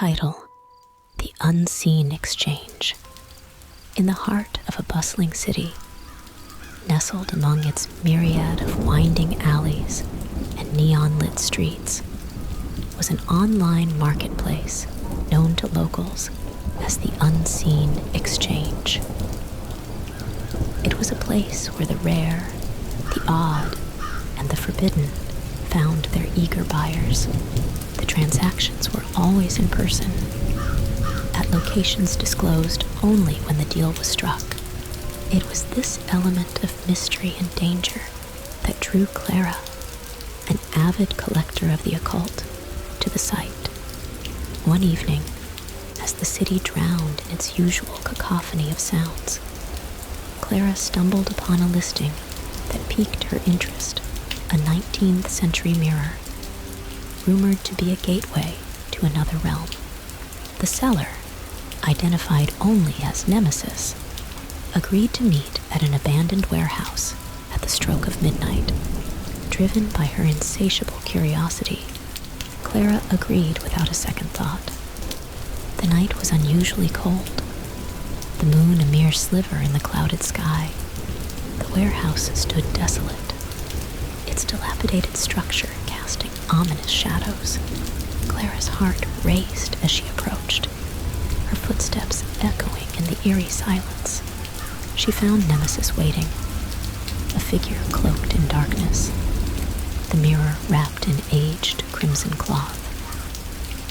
title, The Unseen Exchange. In the heart of a bustling city, nestled among its myriad of winding alleys and neon-lit streets, was an online marketplace known to locals as the Unseen Exchange. It was a place where the rare, the odd, and the forbidden found their eager buyers. The transactions were always in person, at locations disclosed only when the deal was struck. It was this element of mystery and danger that drew Clara, an avid collector of the occult, to the site. One evening, as the city drowned in its usual cacophony of sounds, Clara stumbled upon a listing that piqued her interest, a 19th century mirror, rumored to be a gateway to another realm. The seller, identified only as Nemesis, agreed to meet at an abandoned warehouse at the stroke of midnight. Driven by her insatiable curiosity, Clara agreed without a second thought. The night was unusually cold, the moon a mere sliver in the clouded sky. The warehouse stood desolate, its dilapidated structure casting ominous shadows. Clara's heart raced as she approached, her footsteps echoing in the eerie silence. She found Nemesis waiting, a figure cloaked in darkness, the mirror wrapped in aged crimson cloth.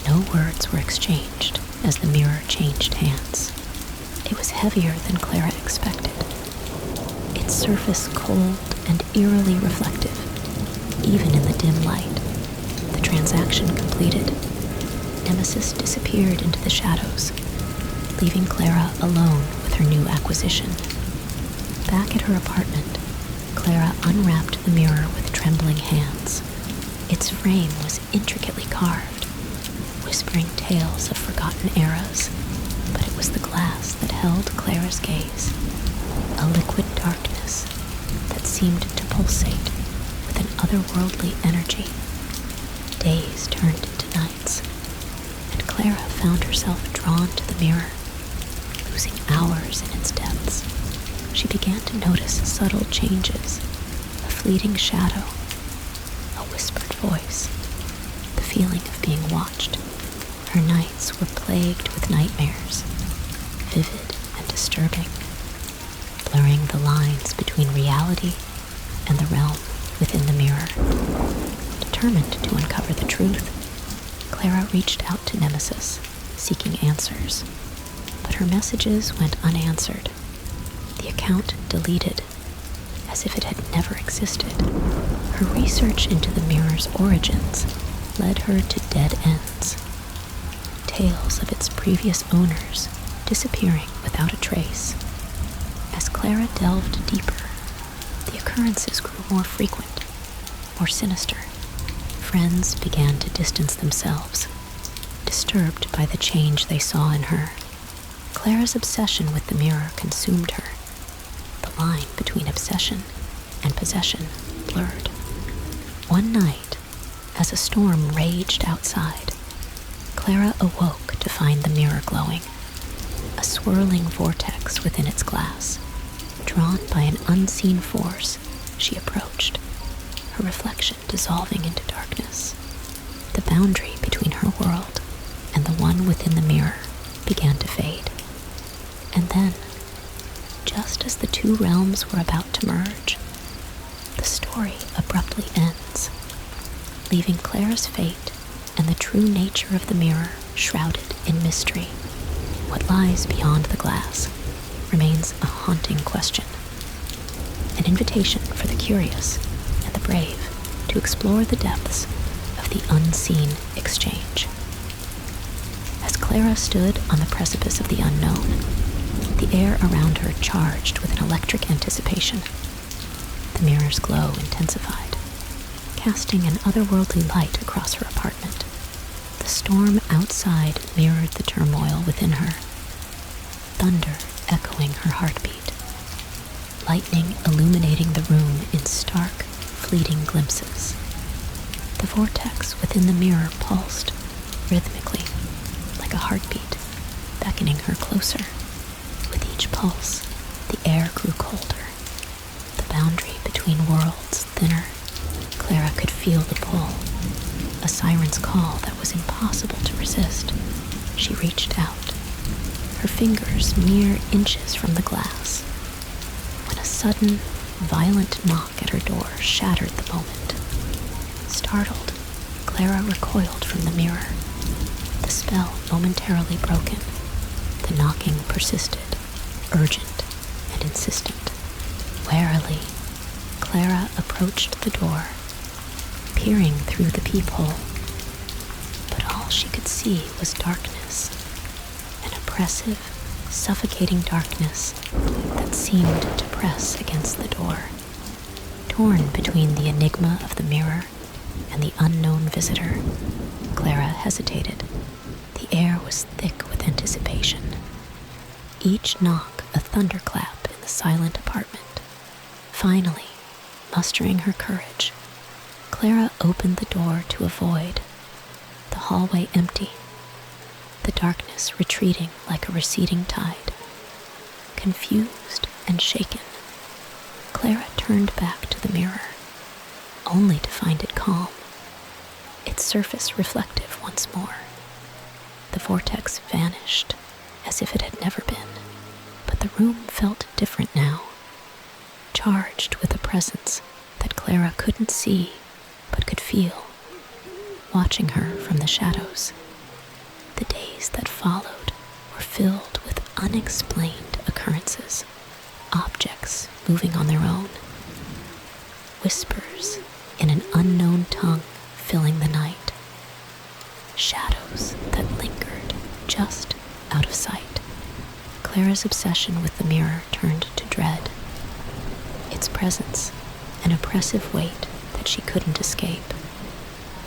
No words were exchanged as the mirror changed hands. It was heavier than Clara expected, its surface cold and eerily reflective, even in the dim light. The transaction completed, Nemesis disappeared into the shadows, leaving Clara alone with her new acquisition. Back at her apartment, Clara unwrapped the mirror with trembling hands. Its frame was intricately carved, whispering tales of forgotten eras, but it was the glass that held Clara's gaze, a liquid darkness that seemed to pulsate with an otherworldly energy. Days turned into nights, and Clara found herself drawn to the mirror, losing hours in its depths. She began to notice subtle changes, a fleeting shadow, a whispered voice, the feeling of being watched. Her nights were plagued with nightmares, vivid and disturbing, blurring the lines between reality and the realm within the mirror. Determined to uncover the truth, Clara reached out to Nemesis, seeking answers, but her messages went unanswered. The account deleted, as if it had never existed. Her research into the mirror's origins led her to dead ends, tales of its previous owners disappearing without a trace. As Clara delved deeper, the occurrences grew more frequent, more sinister. Friends began to distance themselves, disturbed by the change they saw in her. Clara's obsession with the mirror consumed her. The line between obsession and possession blurred. One night, as a storm raged outside, Clara awoke to find the mirror glowing, a swirling vortex within its glass. Drawn by an unseen force, she approached, her reflection dissolving into darkness. The boundary between her world and the one within the mirror began to fade. And then, just as the two realms were about to merge, the story abruptly ends, leaving Clara's fate and the true nature of the mirror shrouded in mystery. What lies beyond the glass remains a haunting question, an invitation for the curious and the brave to explore the depths of the unseen exchange. As Clara stood on the precipice of the unknown, the air around her charged with an electric anticipation. The mirror's glow intensified, casting an otherworldly light across her apartment. The storm outside mirrored the turmoil within her, thunder echoing her heartbeat, lightning illuminating the room in stark, fleeting glimpses. The vortex within the mirror pulsed rhythmically, like like a heartbeat, beckoning her closer. With each pulse, the air grew colder, the boundary between worlds thinner. Clara could feel the pull, a siren's call that was impossible to resist. She reached out, her fingers mere inches from the glass, when a sudden, violent knock at her door shattered the moment. Startled, Clara recoiled from the mirror, the spell momentarily broken. The knocking persisted, urgent and insistent. Warily, Clara approached the door, peering through the peephole, but all she could see was darkness, an oppressive, suffocating darkness that seemed to press against the door. Torn between the enigma of the mirror and the unknown visitor, Clara hesitated. The air was thick with anticipation. Each knock a thunderclap in the silent apartment. Finally, mustering her courage, Clara opened the door to a void, the hallway empty, the darkness retreating like a receding tide. Confused and shaken, Clara turned back to the mirror, only to find it calm, its surface reflective once more. The vortex vanished as if it had never been, but the room felt different now, charged with a presence that Clara couldn't see but could feel, watching her from the shadows. The days that followed were filled with unexplained occurrences, objects moving on their own, whispers in an unknown tongue filling the night, shadows that lingered just out of sight. Clara's obsession with the mirror turned to dread, its presence an oppressive weight that she couldn't escape.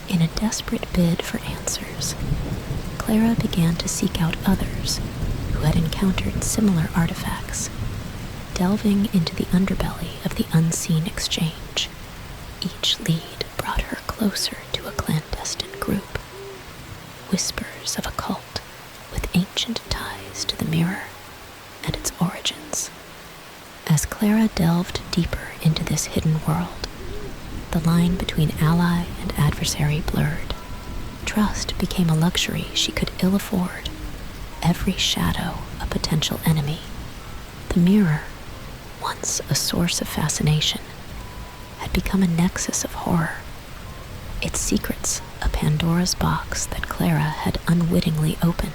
In a desperate bid for answers, Clara began to seek out others who had encountered similar artifacts, delving into the underbelly of the unseen exchange. Each lead brought her closer to a clandestine group, whispers of a cult with ancient ties to the mirror and its origins. As Clara delved deeper into this hidden world, the line between ally and adversary blurred. Trust became a luxury she could ill afford, every shadow a potential enemy. The mirror, once a source of fascination, had become a nexus of horror, its secrets a Pandora's box that Clara had unwittingly opened.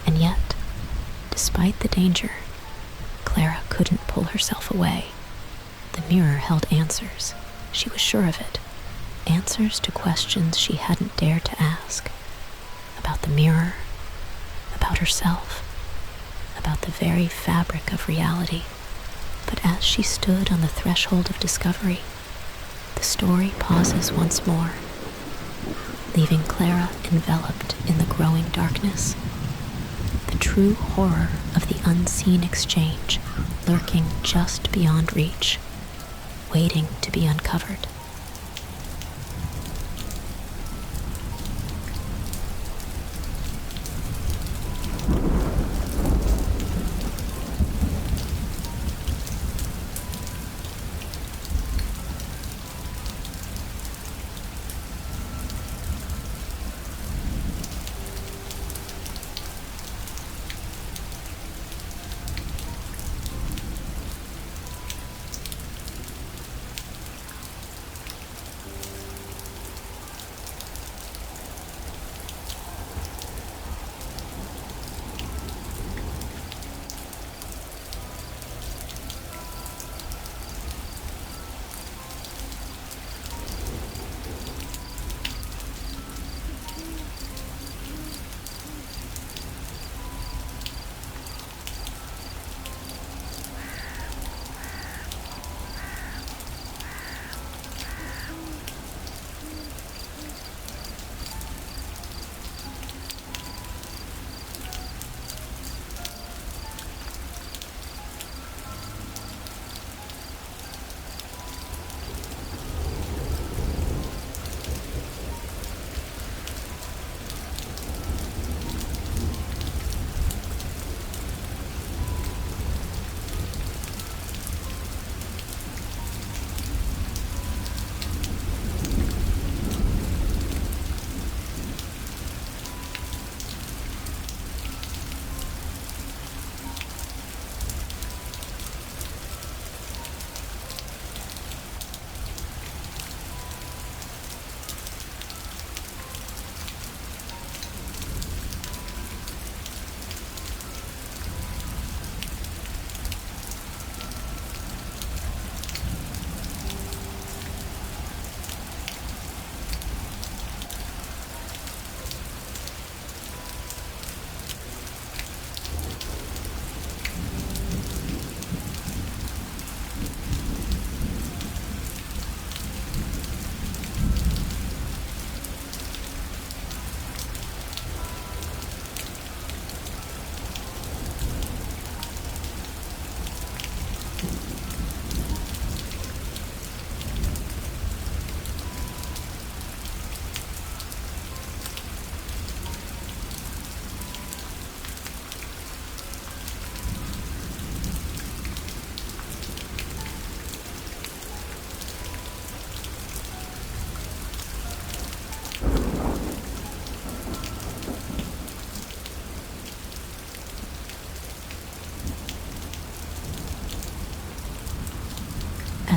And yet, despite the danger, Clara couldn't pull herself away. The mirror held answers, she was sure of it, answers to questions she hadn't dared to ask, about the mirror, about herself, about the very fabric of reality. But as she stood on the threshold of discovery, the story pauses once more, leaving Clara enveloped in the growing darkness. The true horror of the unseen exchange lurking just beyond reach, waiting to be uncovered.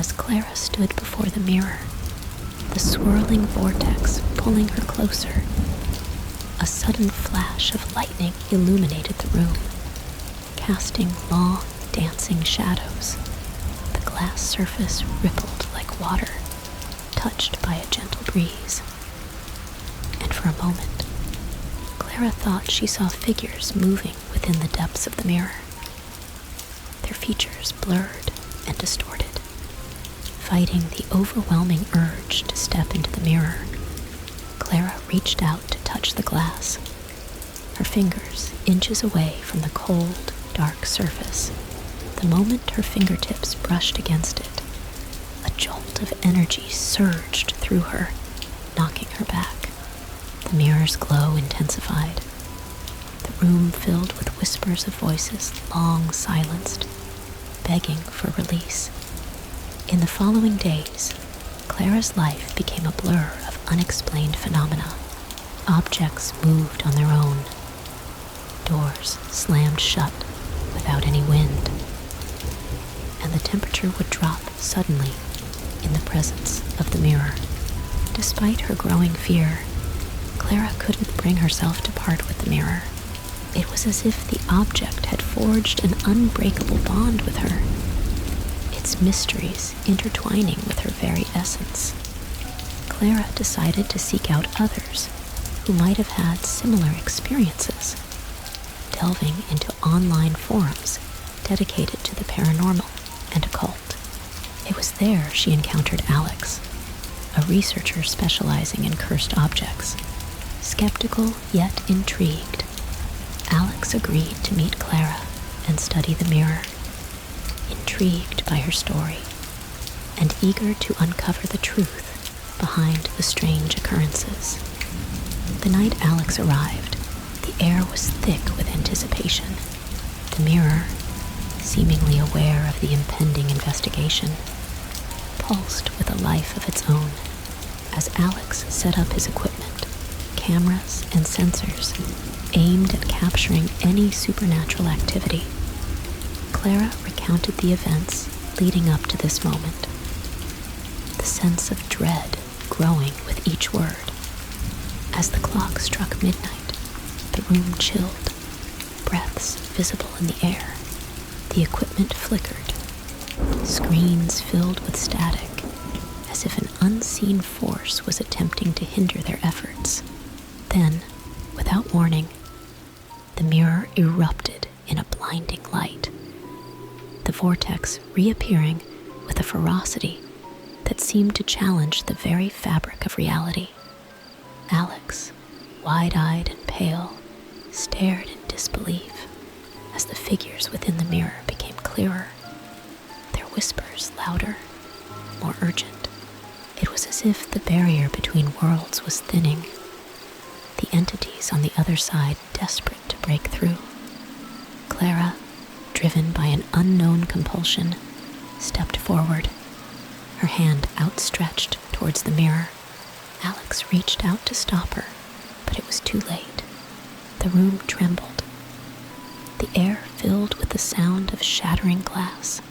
As Clara stood before the mirror, the swirling vortex pulling her closer, a sudden flash of lightning illuminated the room, casting long, dancing shadows. The glass surface rippled like water, touched by a gentle breeze. And for a moment, Clara thought she saw figures moving within the depths of the mirror, their features blurred and distorted. Fighting the overwhelming urge to step into the mirror, Clara reached out to touch the glass, her fingers inches away from the cold, dark surface. The moment her fingertips brushed against it, a jolt of energy surged through her, knocking her back. The mirror's glow intensified, the room filled with whispers of voices long silenced, begging for release. In the following days, Clara's life became a blur of unexplained phenomena. Objects moved on their own. Doors slammed shut without any wind. And the temperature would drop suddenly in the presence of the mirror. Despite her growing fear, Clara couldn't bring herself to part with the mirror. It was as if the object had forged an unbreakable bond with her, its mysteries intertwining with her very essence. Clara decided to seek out others who might have had similar experiences, delving into online forums dedicated to the paranormal and occult. It was there she encountered Alex, a researcher specializing in cursed objects. Skeptical yet intrigued, Alex agreed to meet Clara and study the mirror, intrigued by her story and eager to uncover the truth behind the strange occurrences. The night Alex arrived, the air was thick with anticipation. The mirror, seemingly aware of the impending investigation, pulsed with a life of its own. As Alex set up his equipment, cameras and sensors aimed at capturing any supernatural activity, Clara recounted the events leading up to this moment, the sense of dread growing with each word. As the clock struck midnight, the room chilled, breaths visible in the air. The equipment flickered, screens filled with static, as if an unseen force was attempting to hinder their efforts. Then, without warning, the mirror erupted in a blinding light, the vortex reappearing with a ferocity that seemed to challenge the very fabric of reality. Alex, wide-eyed and pale, stared in disbelief as the figures within the mirror became clearer, their whispers louder, more urgent. It was as if the barrier between worlds was thinning, the entities on the other side desperate to break through. Clara, driven by an unknown compulsion, stepped forward, her hand outstretched towards the mirror. Alex reached out to stop her, but it was too late. The room trembled, the air filled with the sound of shattering glass.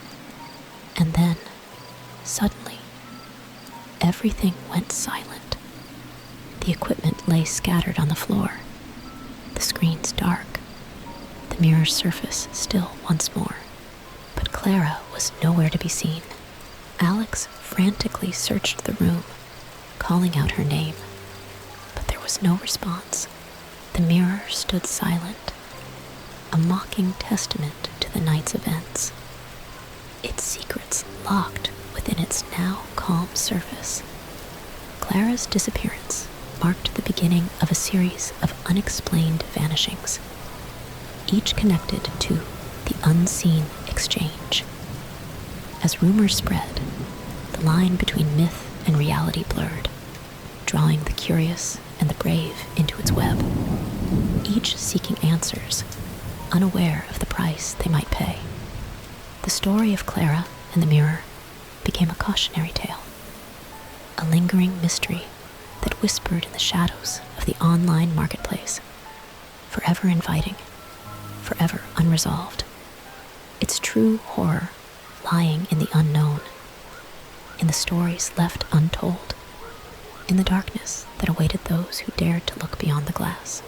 And then, suddenly, everything went silent. The equipment lay scattered on the floor, the screens dark, the mirror's surface still once more. But Clara was nowhere to be seen. Alex frantically searched the room, calling out her name, but there was no response. The mirror stood silent, a mocking testament to the night's events, its secrets locked within its now calm surface. Clara's disappearance marked the beginning of a series of unexplained vanishings, each connected to the unseen exchange. As rumors spread, the line between myth and reality blurred, drawing the curious and the brave into its web, each seeking answers, unaware of the price they might pay. The story of Clara and the mirror became a cautionary tale, a lingering mystery that whispered in the shadows of the online marketplace, forever inviting, forever unresolved, its true horror lying in the unknown, in the stories left untold, in the darkness that awaited those who dared to look beyond the glass.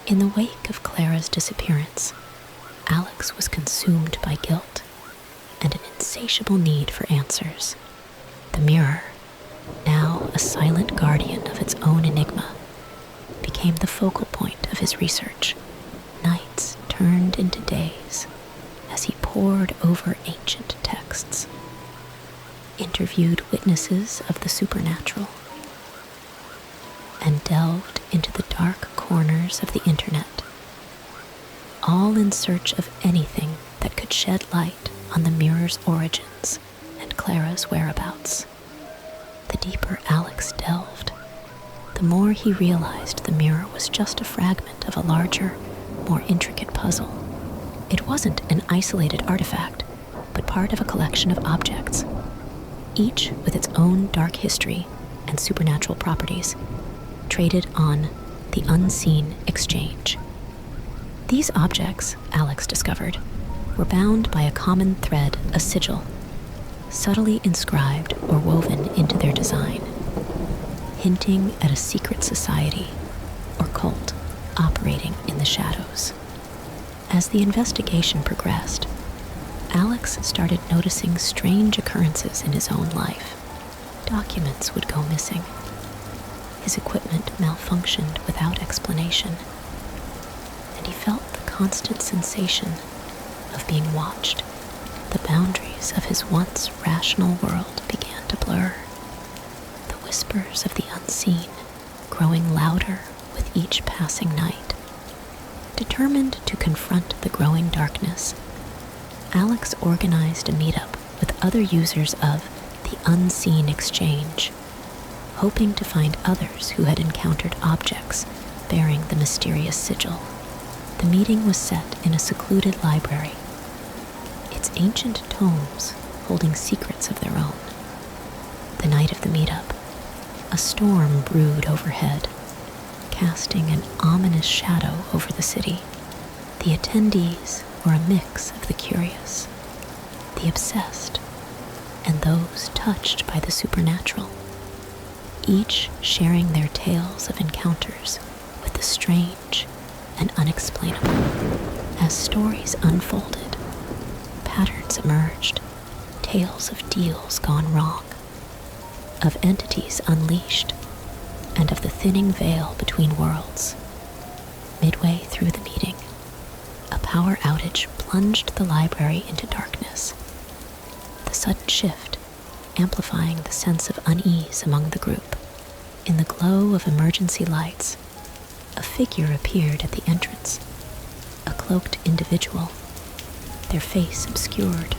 In the wake of Clara's disappearance, Alex was consumed by guilt and an insatiable need for answers. The mirror, now a silent guardian of its own enigma, became the focal point of his research. Nights turned into days as he pored over ancient texts, interviewed witnesses of the supernatural, and delved into the dark corners of the internet, all in search of anything that could shed light on the mirror's origins and Clara's whereabouts. The deeper Alex delved, the more he realized the mirror was just a fragment of a larger, more intricate puzzle. It wasn't an isolated artifact, but part of a collection of objects, each with its own dark history and supernatural properties, traded on the unseen exchange. These objects, Alex discovered, were bound by a common thread, a sigil, subtly inscribed or woven into their design, hinting at a secret society or cult operating in the shadows. As the investigation progressed, Alex started noticing strange occurrences in his own life. Documents would go missing. His equipment malfunctioned without explanation, and he felt the constant sensation of being watched. The boundaries of his once rational world began to blur, the whispers of the unseen growing louder with each passing night. Determined to confront the growing darkness, Alex organized a meetup with other users of the unseen exchange, hoping to find others who had encountered objects bearing the mysterious sigil. The meeting was set in a secluded library, its ancient tomes holding secrets of their own. The night of the meetup, a storm brewed overhead, casting an ominous shadow over the city. The attendees were a mix of the curious, the obsessed, and those touched by the supernatural, each sharing their tales of encounters with the strange and unexplainable. As stories unfolded, patterns emerged, tales of deals gone wrong, of entities unleashed, and of the thinning veil between worlds. Midway through the meeting, a power outage plunged the library into darkness, the sudden shift amplifying the sense of unease among the group. In the glow of emergency lights, a figure appeared at the entrance, a cloaked individual, their face obscured,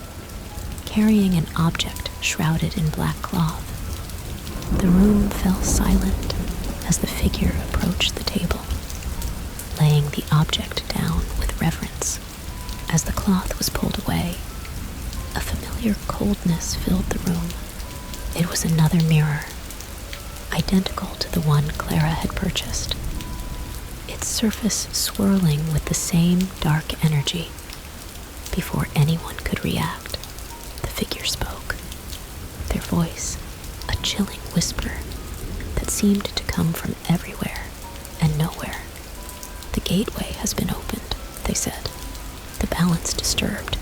carrying an object shrouded in black cloth. The room fell silent as the figure approached the table, laying the object down with reverence. As the cloth was pulled away, a familiar coldness filled the room. It was another mirror, identical to the one Clara had purchased, its surface swirling with the same dark energy. Before anyone could react, the figure spoke, their voice a chilling whisper that seemed to come from everywhere and nowhere. "The gateway has been opened," they said, the balance disturbed.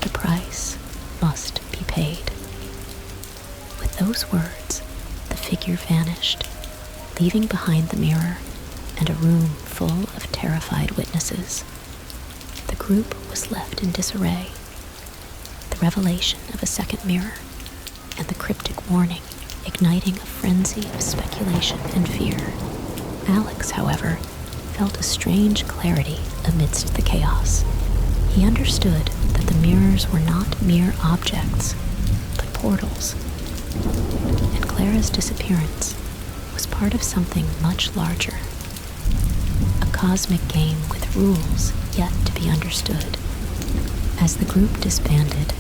"The price must be paid." With those words, the figure vanished, leaving behind the mirror and a room full of terrified witnesses. The group was left in disarray. The revelation of a second mirror and the cryptic warning igniting a frenzy of speculation and fear. Alex, however, felt a strange clarity amidst the chaos. He understood that the mirrors were not mere objects, but portals, and Clara's disappearance was part of something much larger, a cosmic game with rules yet to be understood. As the group disbanded,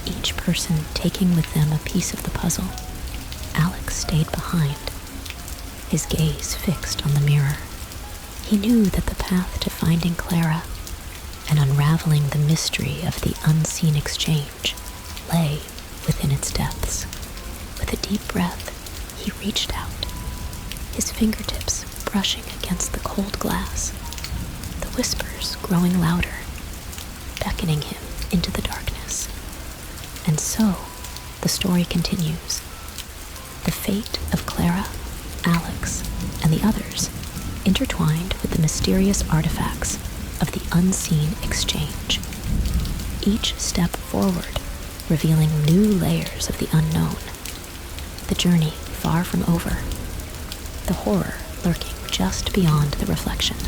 each person taking with them a piece of the puzzle, Alex stayed behind, his gaze fixed on the mirror. He knew that the path to finding Clara and unraveling the mystery of the unseen exchange lay within its depths. With a deep breath, he reached out, his fingertips brushing against the cold glass, the whispers growing louder, beckoning him into the darkness. And so, the story continues. The fate of Clara, Alex, and the others intertwined with the mysterious artifacts of the unseen exchange. Each step forward revealing new layers of the unknown. The journey far from over, the horror lurking just beyond the reflection.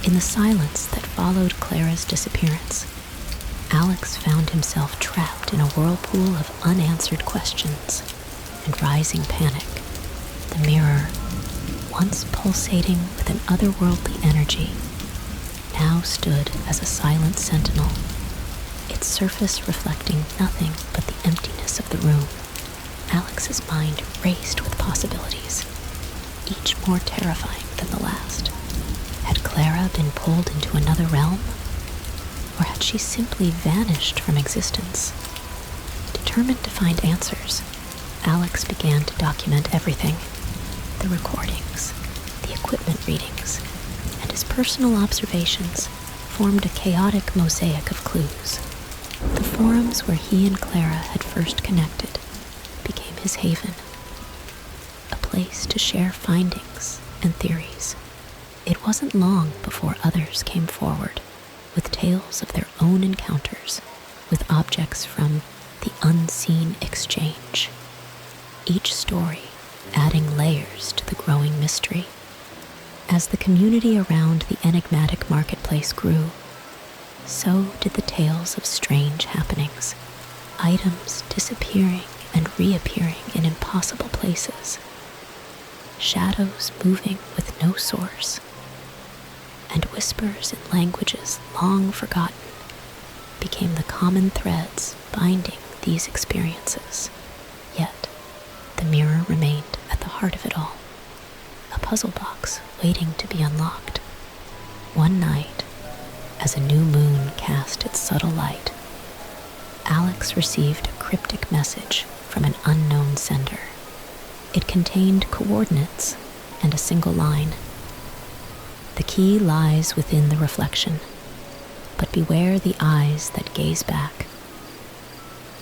In the silence that followed Clara's disappearance, Alex found himself trapped in a whirlpool of unanswered questions and rising panic. The mirror, once pulsating with an otherworldly energy, now stood as a silent sentinel, its surface reflecting nothing but the emptiness of the room. Alex's mind raced with possibilities, each more terrifying than the last. Had Clara been pulled into another realm? Or had she simply vanished from existence? Determined to find answers, Alex began to document everything. The recordings, the equipment readings, and his personal observations formed a chaotic mosaic of clues. The forums where he and Clara had first connected became his haven, a place to share findings and theories. It wasn't long before others came forward with tales of their own encounters with objects from the unseen exchange, each story adding layers to the growing mystery. As the community around the enigmatic marketplace grew, so did the tales of strange happenings, items disappearing and reappearing in impossible places, shadows moving with no source, and whispers in languages long forgotten became the common threads binding these experiences. Yet, the mirror remained at the heart of it all, a puzzle box waiting to be unlocked. One night, as a new moon cast its subtle light, Alex received a cryptic message from an unknown sender. It contained coordinates and a single line: The key lies within the reflection, but beware the eyes that gaze back.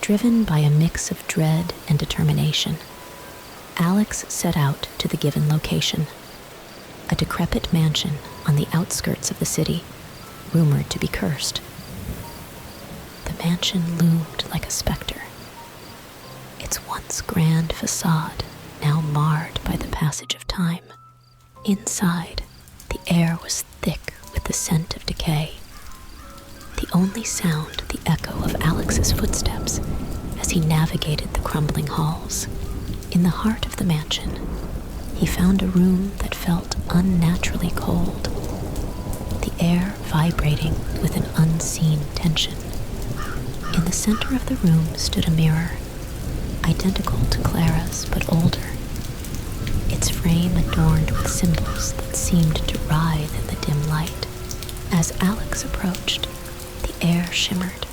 Driven by a mix of dread and determination, Alex set out to the given location, a decrepit mansion on the outskirts of the city, rumored to be cursed. The mansion loomed like a specter, its once grand facade now marred by the passage of time. Inside, the air was thick with the scent of decay. The only sound the echo of Alex's footsteps as he navigated the crumbling halls. In the heart of the mansion, he found a room that felt unnaturally cold, the air vibrating with an unseen tension. In the center of the room stood a mirror, identical to Clara's but older, its frame adorned with symbols that seemed to writhe in the dim light. As Alex approached, the air shimmered,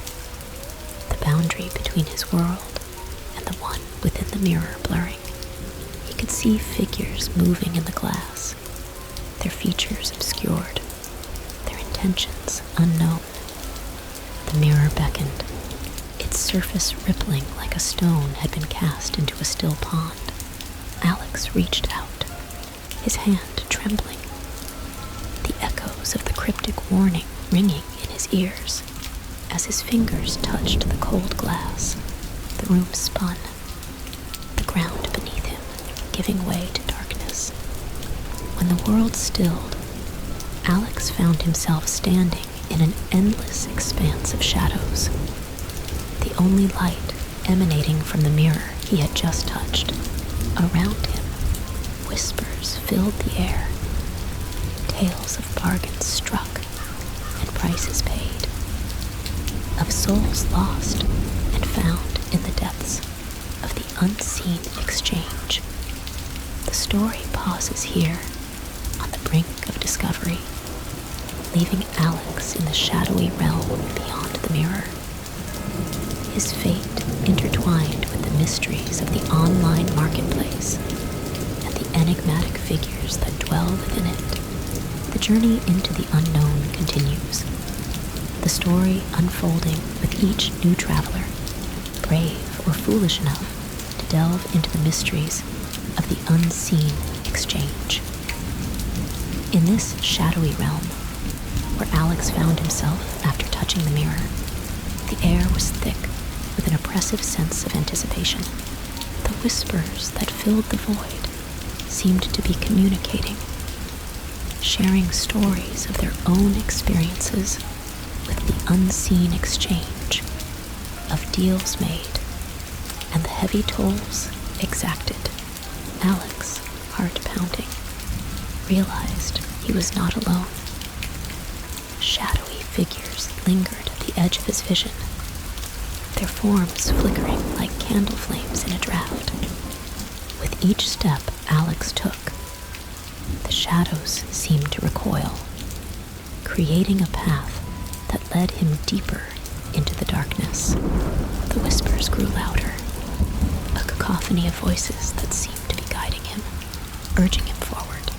the boundary between his world and the one within the mirror blurring. He could see figures moving in the glass, their features obscured, their intentions unknown. The mirror beckoned, its surface rippling like a stone had been cast into a still pond. Alex reached out, his hand trembling, the echoes of the cryptic warning ringing in his ears. As his fingers touched the cold glass, the room spun, the ground beneath him giving way to darkness. When the world stilled, Alex found himself standing in an endless expanse of shadows. The only light emanating from the mirror he had just touched. Around him, whispers filled the air, tales of bargains struck and prices paid, of souls lost and found in the depths of the unseen exchange. The story pauses here, on the brink of discovery, leaving Alex in the shadowy realm beyond the mirror. His fate intertwined with the mysteries of the online marketplace and the enigmatic figures that dwell within it. The journey into the unknown continues, the story unfolding with each new traveler, brave or foolish enough to delve into the mysteries of the unseen exchange. In this shadowy realm, where Alex found himself after touching the mirror, the air was thick with an oppressive sense of anticipation. The whispers that filled the void seemed to be communicating, sharing stories of their own experiences with the unseen exchange of deals made and the heavy tolls exacted. Alex, heart pounding, realized he was not alone. Shadowy figures lingered at the edge of his vision, their forms flickering like candle flames in a draft. With each step Alex took, the shadows seemed to recoil, creating a path that led him deeper into the darkness. The whispers grew louder, a cacophony of voices that seemed to be guiding him, urging him forward.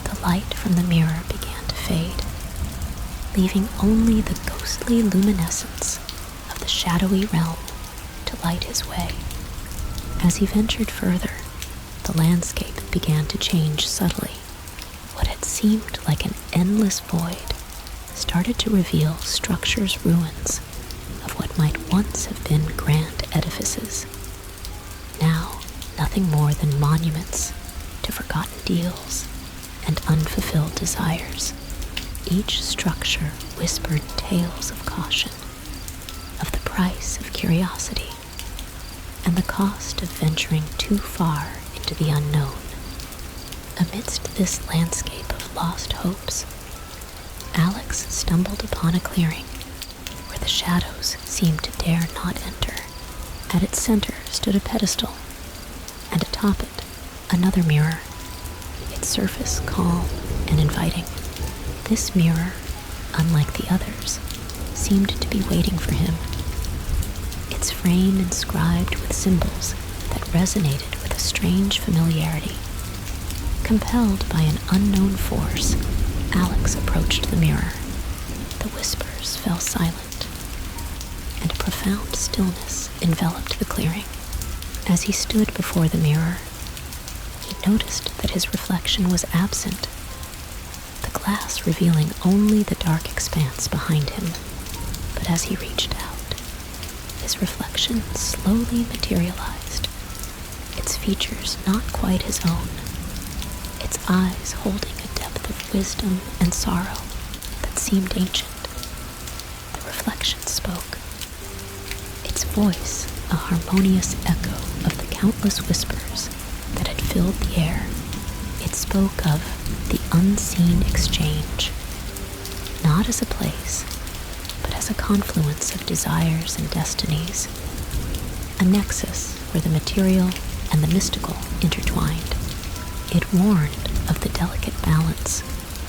The light from the mirror began to fade, leaving only the ghostly luminescence of the shadowy realm to light his way. As he ventured further, the landscape began to change subtly. What had seemed like an endless void started to reveal structures' ruins of what might once have been grand edifices. Now, nothing more than monuments to forgotten deals and unfulfilled desires. Each structure whispered tales of caution, of the price of curiosity, and the cost of venturing too far into the unknown. Amidst this landscape of lost hopes, Alex stumbled upon a clearing where the shadows seemed to dare not enter. At its center stood a pedestal, and atop it, another mirror, its surface calm and inviting. This mirror, unlike the others, seemed to be waiting for him, its frame inscribed with symbols that resonated with a strange familiarity. Compelled by an unknown force, Alex approached the mirror. The whispers fell silent, and a profound stillness enveloped the clearing. As he stood before the mirror, he noticed that his reflection was absent, the glass revealing only the dark expanse behind him. But as he reached out, his reflection slowly materialized, its features not quite his own, its eyes holding a depth of wisdom and sorrow that seemed ancient. The reflection spoke, its voice a harmonious echo of the countless whispers that had filled the air. It spoke of the unseen exchange, not as a place, but as a confluence of desires and destinies, a nexus where the material and the mystical intertwined. It warned of the delicate balance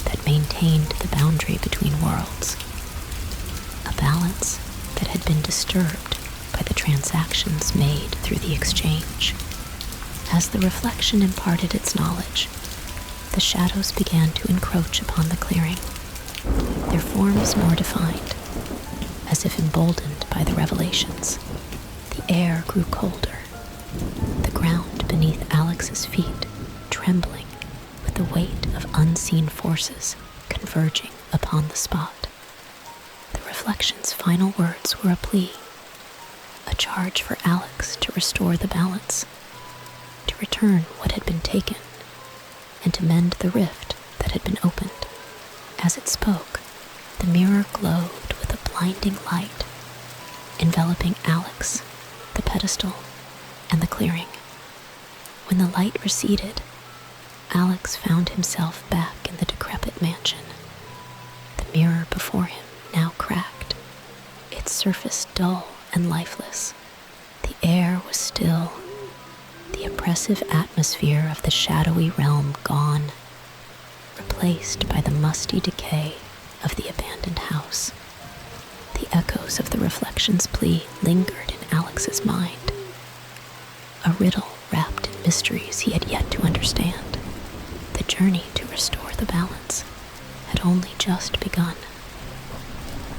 that maintained the boundary between worlds, a balance that had been disturbed by the transactions made through the exchange. As the reflection imparted its knowledge, the shadows began to encroach upon the clearing, their forms more defined, as if emboldened by the revelations. The air grew colder, the ground beneath Alex's feet trembling with the weight of unseen forces converging upon the spot. The reflection's final words were a plea, a charge for Alex to restore the balance, to return what had been taken, and to mend the rift that had been opened. As it spoke, the mirror glowed with a blinding light, enveloping Alex, the pedestal, and the clearing. When the light receded, Alex found himself back in the decrepit mansion. The mirror before him now cracked, its surface dull and lifeless. The air was still, the oppressive atmosphere of the shadowy realm gone, replaced by the musty decay of the abandoned house. The echoes of the reflection's plea lingered in Alex's mind, a riddle wrapped in mysteries he had yet to understand. The journey to restore the balance had only just begun,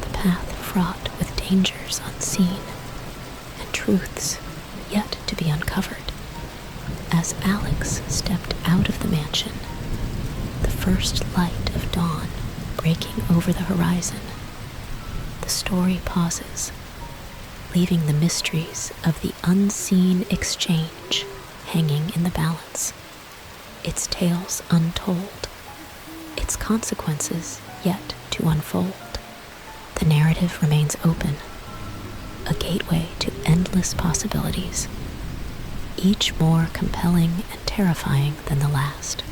the path fraught with dangers unseen and truths yet to be uncovered. As Alex stepped out of the mansion, the first light of dawn breaking over the horizon, the story pauses, leaving the mysteries of the unseen exchange hanging in the balance, its tales untold, its consequences yet to unfold. The narrative remains open, a gateway to endless possibilities, each more compelling and terrifying than the last.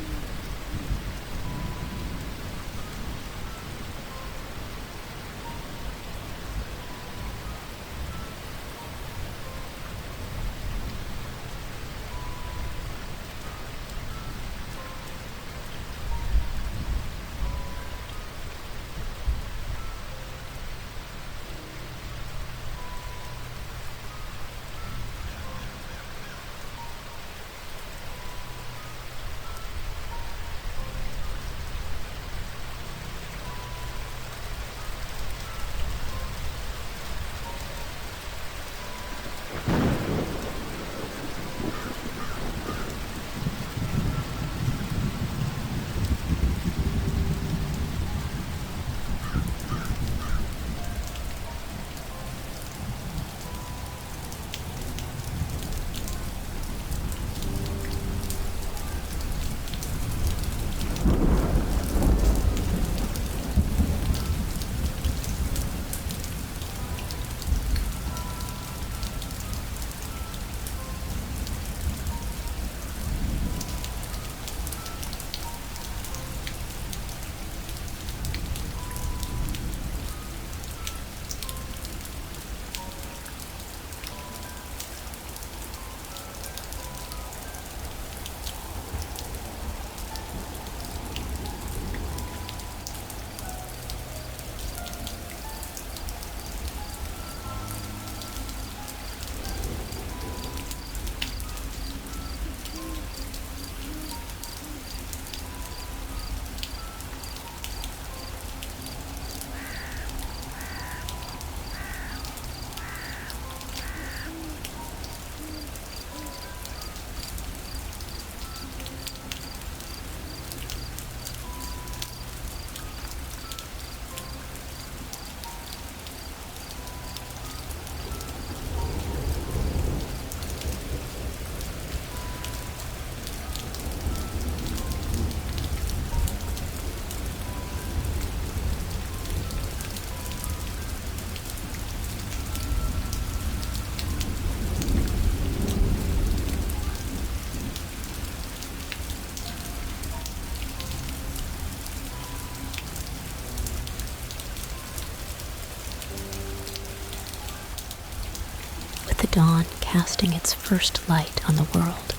With the dawn casting its first light on the world,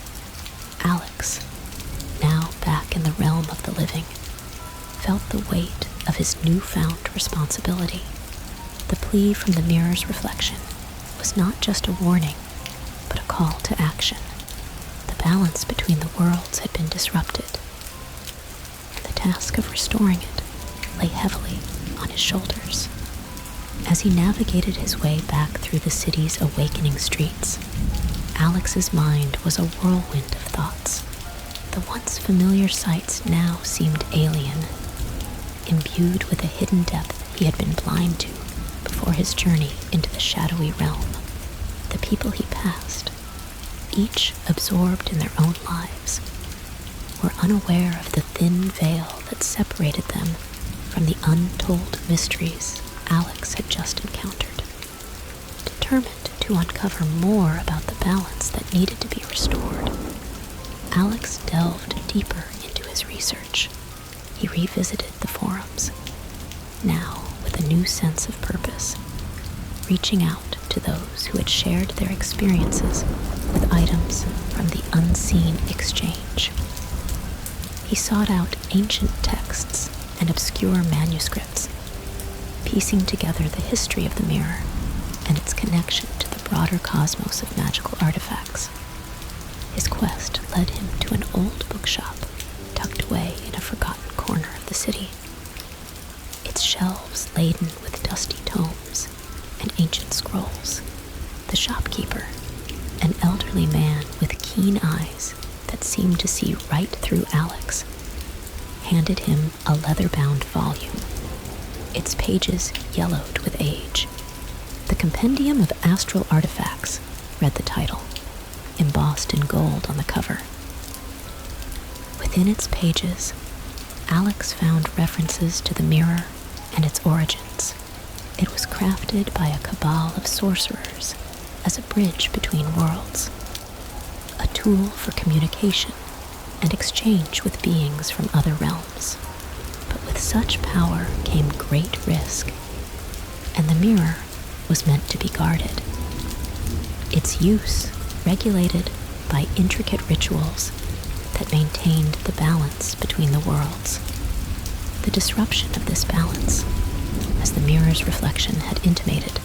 Alex, now back in the realm of the living, felt the weight of his newfound responsibility. The plea from the mirror's reflection was not just a warning, but a call to action. The balance between the worlds had been disrupted, and the task of restoring it lay heavily on his shoulders. As he navigated his way back through the city's awakening streets, Alex's mind was a whirlwind of thoughts. The once familiar sights now seemed alien, imbued with a hidden depth he had been blind to before his journey into the shadowy realm. The people he passed, each absorbed in their own lives, were unaware of the thin veil that separated them from the untold mysteries Alex had just encountered. Determined to uncover more about the balance that needed to be restored, Alex delved deeper into his research. He revisited the forums, now with a new sense of purpose, reaching out to those who had shared their experiences with items from the unseen exchange. He sought out ancient texts and obscure manuscripts, piecing together the history of the mirror and its connection to the broader cosmos of magical artifacts. His quest led him to an old bookshop tucked away in a forgotten corner of the city, its shelves laden with dusty tomes and ancient scrolls. The shopkeeper, an elderly man with keen eyes that seemed to see right through Alex, handed him a leather-bound volume, its pages yellowed with age. The Compendium of Astral Artifacts, read the title, embossed in gold on the cover. Within its pages, Alex found references to the mirror and its origins. It was crafted by a cabal of sorcerers as a bridge between worlds, a tool for communication and exchange with beings from other realms. But with such power came great risk, and the mirror was meant to be guarded. Its use regulated by intricate rituals that maintained the balance between the worlds. The disruption of this balance, as the mirror's reflection had intimated,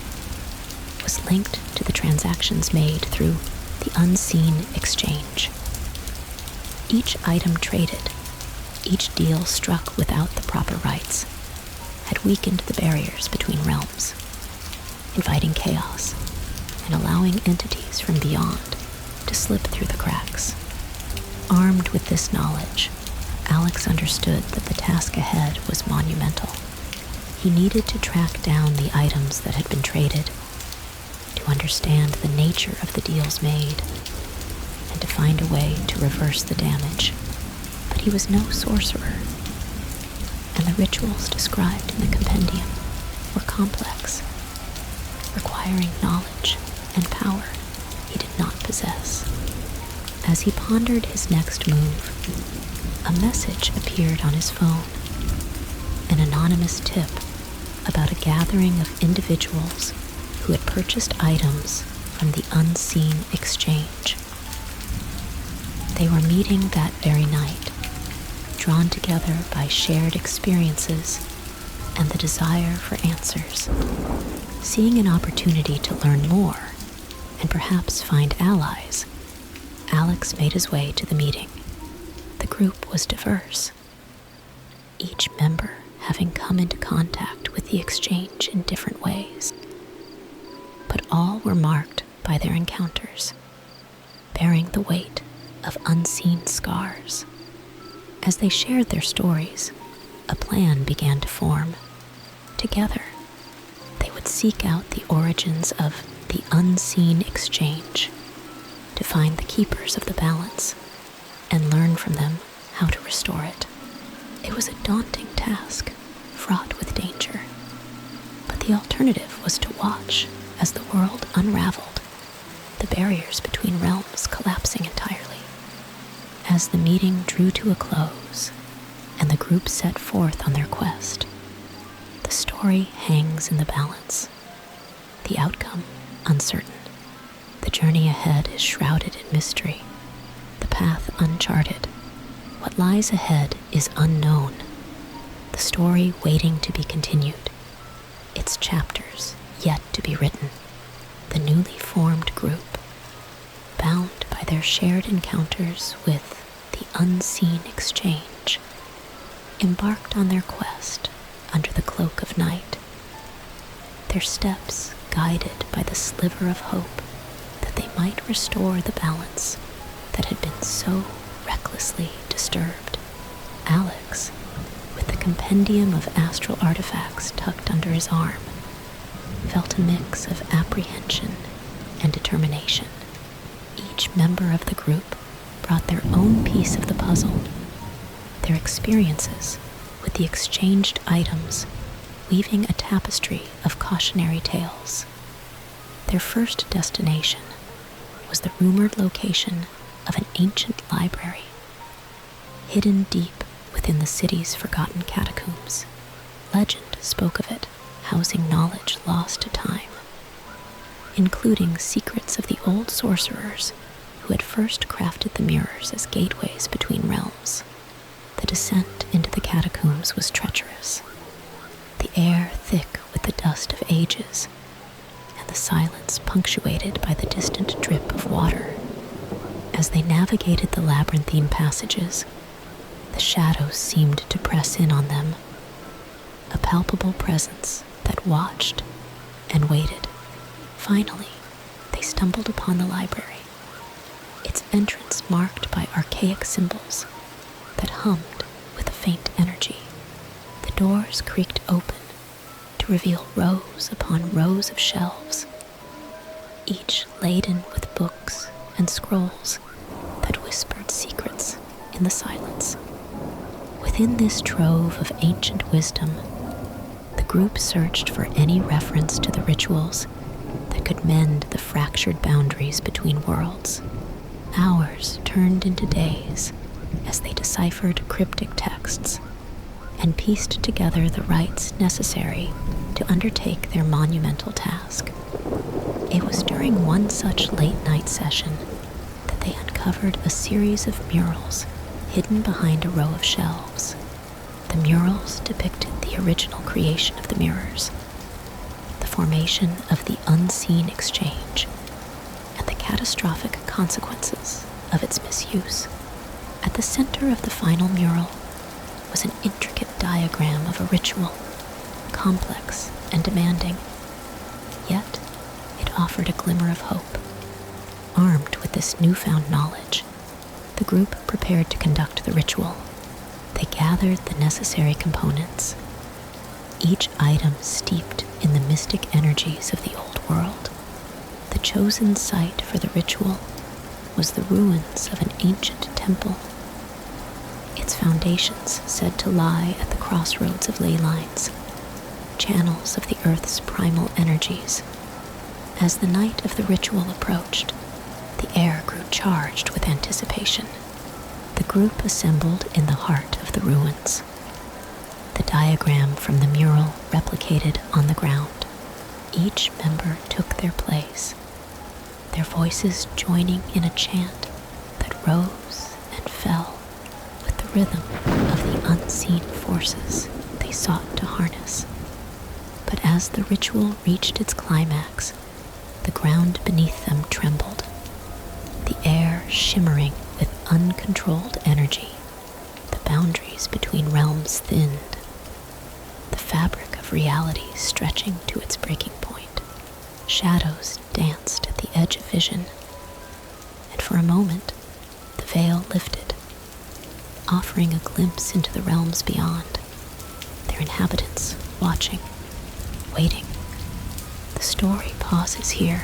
was linked to the transactions made through the unseen exchange. Each item traded, each deal struck without the proper rights, had weakened the barriers between realms, inviting chaos and allowing entities from beyond to slip through the cracks. Armed with this knowledge, Alex understood that the task ahead was monumental. He needed to track down the items that had been traded, to understand the nature of the deals made, and to find a way to reverse the damage. But he was no sorcerer, and the rituals described in the compendium were complex, requiring knowledge and power he did not possess. As he pondered his next move, a message appeared on his phone, an anonymous tip about a gathering of individuals who had purchased items from the unseen exchange. They were meeting that very night, drawn together by shared experiences and the desire for answers. Seeing an opportunity to learn more and perhaps find allies, Alex made his way to the meeting. The group was diverse, each member having come into contact with the exchange in different ways. But all were marked by their encounters, bearing the weight of unseen scars. As they shared their stories, a plan began to form. Together, they would seek out the origins of the unseen exchange, to find the keepers of the balance and learn from them how to restore it. It was a daunting task, fraught with danger, but the alternative was to watch as the world unraveled, the barriers between realms collapsing entirely. As the meeting drew to a close and the group set forth on their quest, the story hangs in the balance, the outcome uncertain. journey ahead is shrouded in mystery, the path uncharted. What lies ahead is unknown, the story waiting to be continued, its chapters yet to be written. The newly formed group, bound by their shared encounters with the unseen exchange, embarked on their quest under the cloak of night, their steps guided by the sliver of hope that they might restore the balance that had been so recklessly disturbed. Alex, with the compendium of astral artifacts tucked under his arm, felt a mix of apprehension and determination. Each member of the group brought their own piece of the puzzle, their experiences with the exchanged items weaving a tapestry of cautionary tales. Their first destination was the rumored location of an ancient library, hidden deep within the city's forgotten catacombs. Legend spoke of it housing knowledge lost to time, including secrets of the old sorcerers who had first crafted the mirrors as gateways between realms. The descent into the catacombs was treacherous, the air thick with the dust of ages, and the silence punctuated by the distant drip of water. As they navigated the labyrinthine passages, the shadows seemed to press in on them, a palpable presence that watched and waited. Finally, they stumbled upon the library, its entrance marked by archaic symbols that hummed with a faint energy. The doors creaked open to reveal rows upon rows of shelves, each laden with books and scrolls that whispered secrets in the silence. Within this trove of ancient wisdom, the group searched for any reference to the rituals that could mend the fractured boundaries between worlds. Hours turned into days as they deciphered cryptic texts and pieced together the rites necessary to undertake their monumental task. It was during one such late-night session that they uncovered a series of murals hidden behind a row of shelves. The murals depicted the original creation of the mirrors, the formation of the unseen exchange, and the catastrophic consequences of its misuse. At the center of the final mural was an intricate diagram of a ritual, complex and demanding, yet it offered a glimmer of hope. Armed with this newfound knowledge, the group prepared to conduct the ritual. They gathered the necessary components, each item steeped in the mystic energies of the old world. The chosen site for the ritual was the ruins of an ancient temple, its foundations said to lie at the crossroads of ley lines, channels of the earth's primal energies. As the night of the ritual approached, the air grew charged with anticipation. The group assembled in the heart of the ruins, the diagram from the mural replicated on the ground. Each member took their place, their voices joining in a chant that rose and fell with the rhythm of the unseen forces they sought to harness. But as the ritual reached its climax, the ground beneath them trembled, the air shimmering with uncontrolled energy. The boundaries between realms thinned, the fabric of reality stretching to its breaking point. Shadows danced at the edge of vision, and for a moment, the veil lifted, offering a glimpse into the realms beyond, their inhabitants watching, waiting. The story pauses here,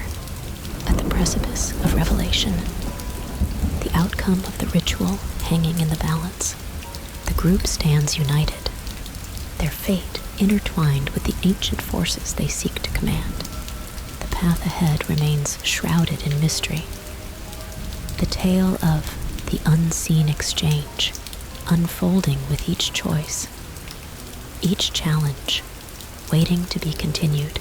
at the precipice of revelation, the outcome of the ritual hanging in the balance. The group stands united, their fate intertwined with the ancient forces they seek to command. The path ahead remains shrouded in mystery, the tale of the unseen exchange unfolding with each choice, each challenge waiting to be continued.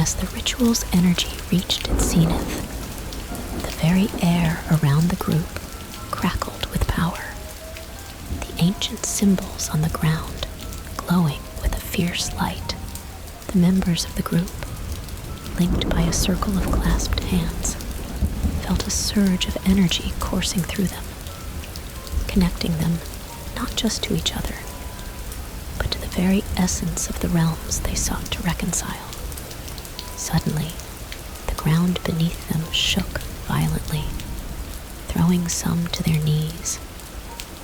As the ritual's energy reached its zenith, the very air around the group crackled with power. The ancient symbols on the ground glowing with a fierce light. The members of the group, linked by a circle of clasped hands, felt a surge of energy coursing through them, connecting them not just to each other, but to the very essence of the realms they sought to reconcile. Suddenly, the ground beneath them shook violently, throwing some to their knees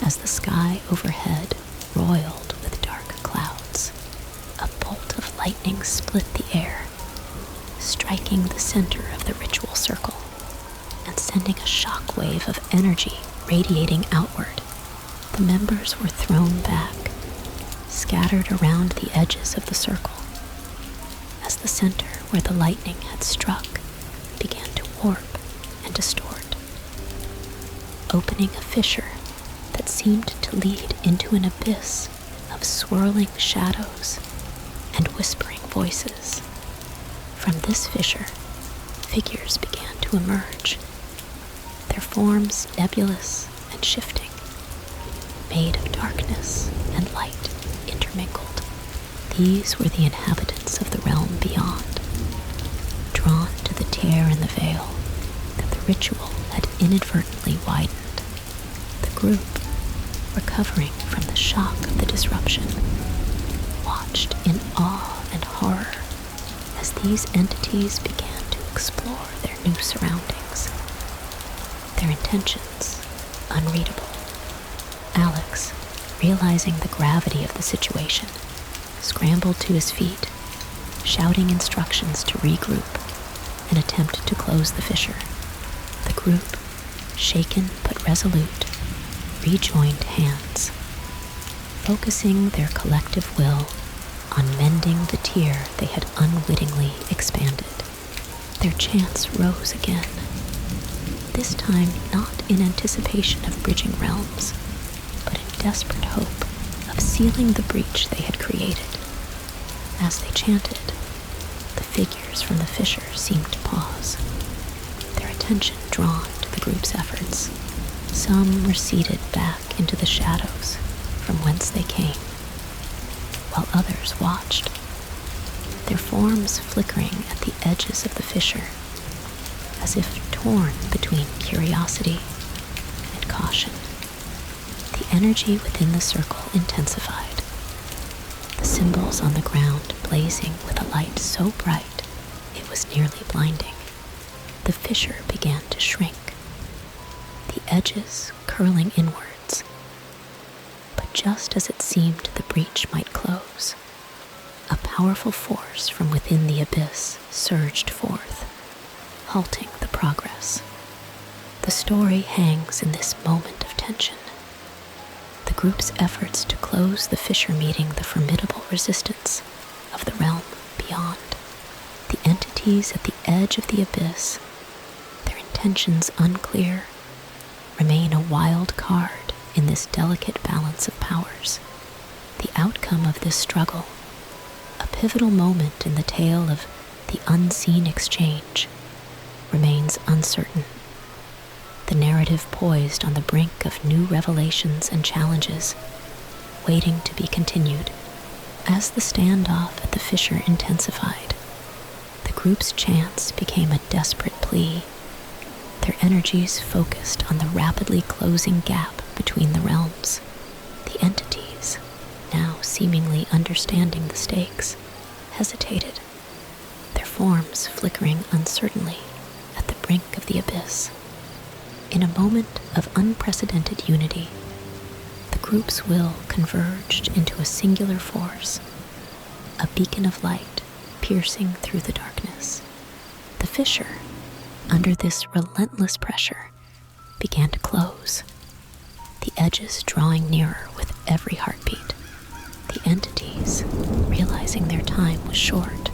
as the sky overhead roiled with dark clouds. A bolt of lightning split the air, striking the center of the ritual circle and sending a shock wave of energy radiating outward. The members were thrown back, scattered around the edges of the circle, as the center where the lightning had struck began to warp and distort, opening a fissure that seemed to lead into an abyss of swirling shadows and whispering voices. From this fissure, figures began to emerge, their forms nebulous and shifting, made of darkness and light intermingled. These were the inhabitants of the realm beyond, drawn to the tear in the veil that the ritual had inadvertently widened. The group, recovering from the shock of the disruption, watched in awe and horror as these entities began to explore their new surroundings, their intentions unreadable. Alex, realizing the gravity of the situation, scrambled to his feet, shouting instructions to regroup and attempt to close the fissure. The group, shaken but resolute, rejoined hands, focusing their collective will on mending the tear they had unwittingly expanded. Their chants rose again, this time not in anticipation of bridging realms, but in desperate hope of sealing the breach they had created. As they chanted, the figures from the fissure seemed to pause, their attention drawn to the group's efforts. Some receded back into the shadows from whence they came, while others watched, their forms flickering at the edges of the fissure, as if torn between curiosity and caution. The energy within the circle intensified, the symbols on the ground blazing with a light so bright it was nearly blinding. The fissure began to shrink, the edges curling inwards. But just as it seemed the breach might close, a powerful force from within the abyss surged forth, halting the progress. The story hangs in this moment of tension. The group's efforts to close the fissure meeting the formidable resistance of the realm beyond. The entities at the edge of the abyss, their intentions unclear, remain a wild card in this delicate balance of powers. The outcome of this struggle, a pivotal moment in the tale of the unseen exchange, remains uncertain. The narrative poised on the brink of new revelations and challenges, waiting to be continued. As the standoff at the fissure intensified, the group's chants became a desperate plea, their energies focused on the rapidly closing gap between the realms. The entities, now seemingly understanding the stakes, hesitated, their forms flickering uncertainly at the brink of the abyss. In a moment of unprecedented unity, the group's will converged into a singular force, a beacon of light piercing through the darkness. The fissure, under this relentless pressure, began to close, the edges drawing nearer with every heartbeat. The entities, realizing their time was short,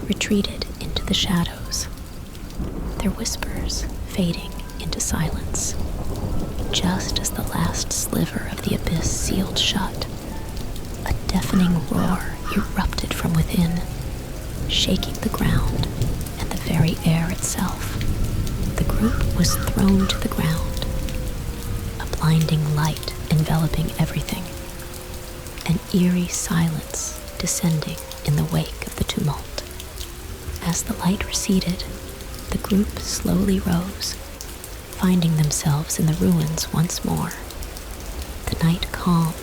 retreated into the shadows, their whispers fading into silence. Just as the last sliver of the abyss sealed shut, a deafening roar erupted from within, shaking the ground and the very air itself. The group was thrown to the ground, a blinding light enveloping everything, an eerie silence descending in the wake of the tumult. As the light receded, the group slowly rose, finding themselves in the ruins once more, the night calm,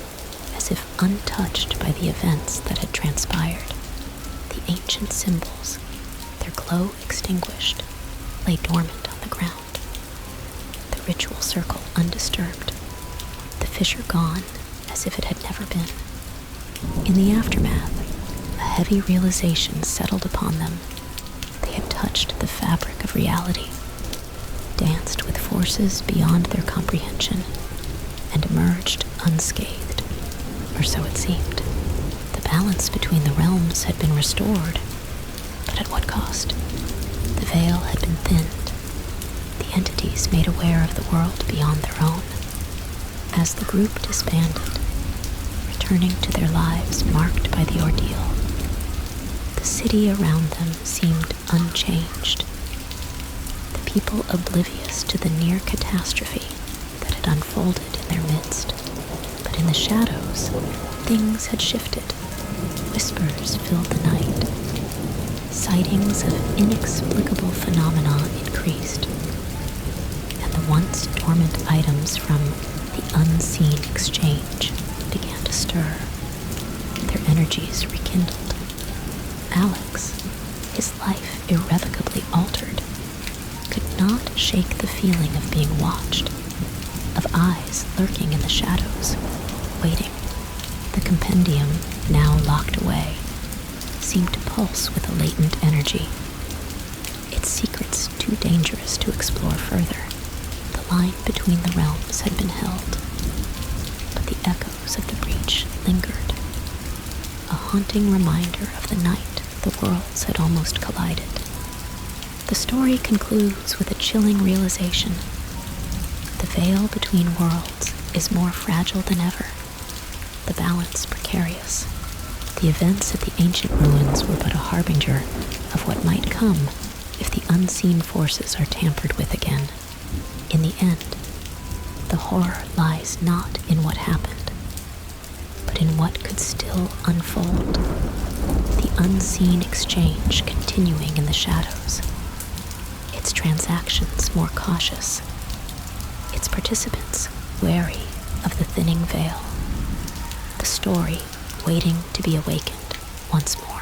as if untouched by the events that had transpired. The ancient symbols, their glow extinguished, lay dormant on the ground, the ritual circle undisturbed, the fissure gone as if it had never been. In the aftermath, a heavy realization settled upon them. They had touched the fabric of reality, danced with forces beyond their comprehension, and emerged unscathed, or so it seemed. The balance between the realms had been restored, but at what cost? The veil had been thinned, the entities made aware of the world beyond their own. As the group disbanded, returning to their lives marked by the ordeal, the city around them seemed unchanged, the people oblivious to the near catastrophe that had unfolded in their midst. But in the shadows, things had shifted. Whispers filled the night. Sightings of inexplicable phenomena increased, and the once dormant items from the unseen exchange began to stir, their energies rekindled. Alex, his life irrevocably altered, could not shake the feeling of being watched, of eyes lurking in the shadows, waiting. The compendium, now locked away, seemed to pulse with a latent energy, its secrets too dangerous to explore further. The line between the realms had been held, but the echoes of the breach lingered, a haunting reminder of the night the worlds had almost collided. The story concludes with a chilling realization. The veil between worlds is more fragile than ever, the balance precarious. The events at the ancient ruins were but a harbinger of what might come if the unseen forces are tampered with again. In the end, the horror lies not in what happened, but in what could still unfold. The unseen exchange continuing in the shadows, its transactions more cautious, its participants wary of the thinning veil, the story waiting to be awakened once more.